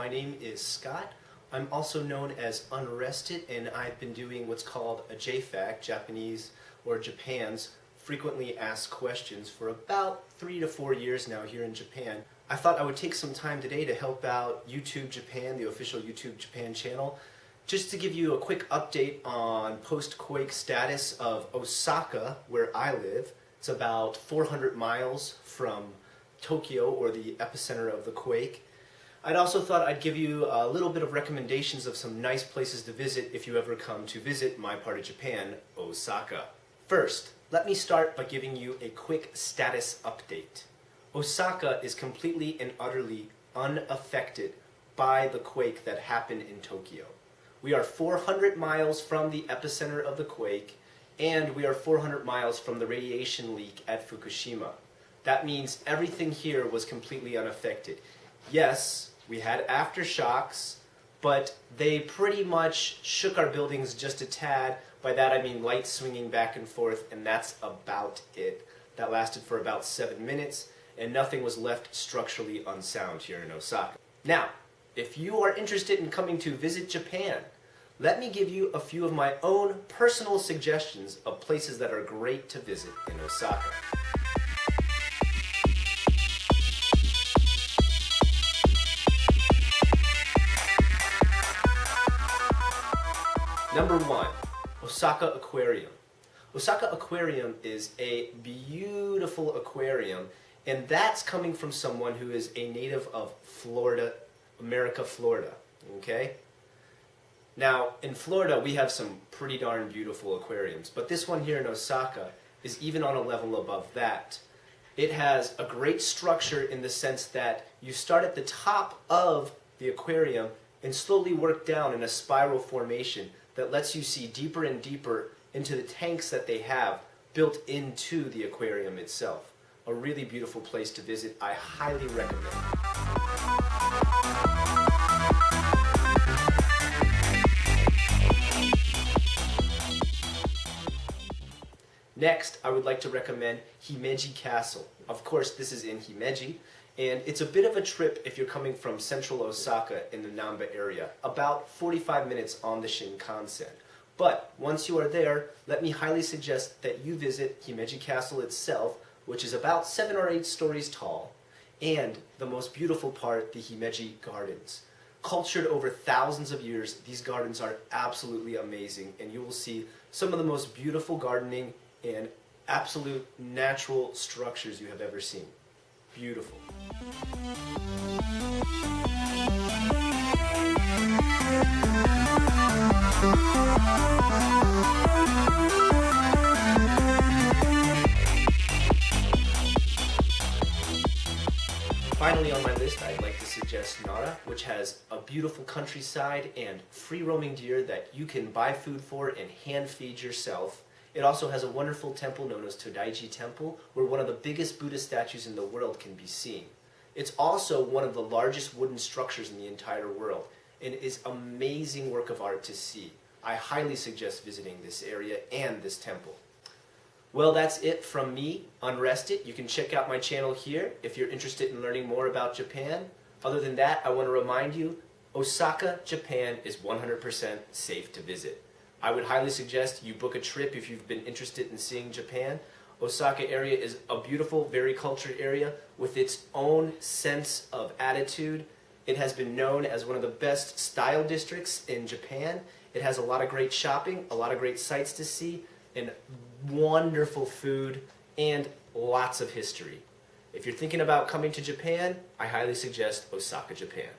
my name is Scott. I'm also known as Unrested, and I've been doing what's called a JFAQ, Japanese or Japan's frequently asked questions, for about 3 to 4 years now here in Japan. I thought I would take some time today to help out YouTube Japan, the official YouTube Japan channel, just to give you a quick update on post-quake status of Osaka, where I live. It's about 400 miles from Tokyo, or the epicenter of the quake. I'd also thought I'd give you a little bit of recommendations of some nice places to visit if you ever come to visit my part of Japan, Osaka. First, let me start by giving you a quick status update. Osaka is completely and utterly unaffected by the quake that happened in Tokyo. We are 400 miles from the epicenter of the quake, and we are 400 miles from the radiation leak at Fukushima. That means everything here was completely unaffected. Yes, we had aftershocks, but they pretty much shook our buildings just a tad. By that I mean lights swinging back and forth, and that's about it. That lasted for about 7 minutes, and nothing was left structurally unsound here in Osaka. Now, if you are interested in coming to visit Japan, let me give you a few of my own personal suggestions of places that are great to visit in Osaka. Number 1, Osaka Aquarium. Osaka Aquarium is a beautiful aquarium, and that's coming from someone who is a native of Florida, Florida, okay? Now, in Florida, we have some pretty darn beautiful aquariums, but this one here in Osaka is even on a level above that. It has a great structure in the sense that you start at the top of the aquarium and slowly work down in a spiral formation that lets you see deeper and deeper into the tanks that they have built into the aquarium itself. A really beautiful place to visit. I highly recommend. Next, I would like to recommend Himeji Castle. Of course, this is in Himeji, and it's a bit of a trip if you're coming from central Osaka in the Namba area, about 45 minutes on the Shinkansen. But once you are there, let me highly suggest that you visit Himeji Castle itself, which is about 7 or 8 stories tall, and the most beautiful part, the Himeji Gardens. Cultured over thousands of years, these gardens are absolutely amazing, and you will see some of the most beautiful gardening and absolute natural structures you have ever seen. Beautiful. Finally on my list, I'd like to suggest Nara, which has a beautiful countryside and free-roaming deer that you can buy food for and hand feed yourself. It also has a wonderful temple known as Todaiji Temple, where one of the biggest Buddha statues in the world can be seen. It's also one of the largest wooden structures in the entire world, and it is amazing work of art to see. I highly suggest visiting this area and this temple. Well, that's it from me, Unrested. You can check out my channel here if you're interested in learning more about Japan. Other than that, I want to remind you, Osaka, Japan is 100% safe to visit. I would highly suggest you book a trip if you've been interested in seeing Japan. Osaka area is a beautiful, very cultured area with its own sense of attitude. It has been known as one of the best style districts in Japan. It has a lot of great shopping, a lot of great sights to see, and wonderful food, and lots of history. If you're thinking about coming to Japan, I highly suggest Osaka, Japan.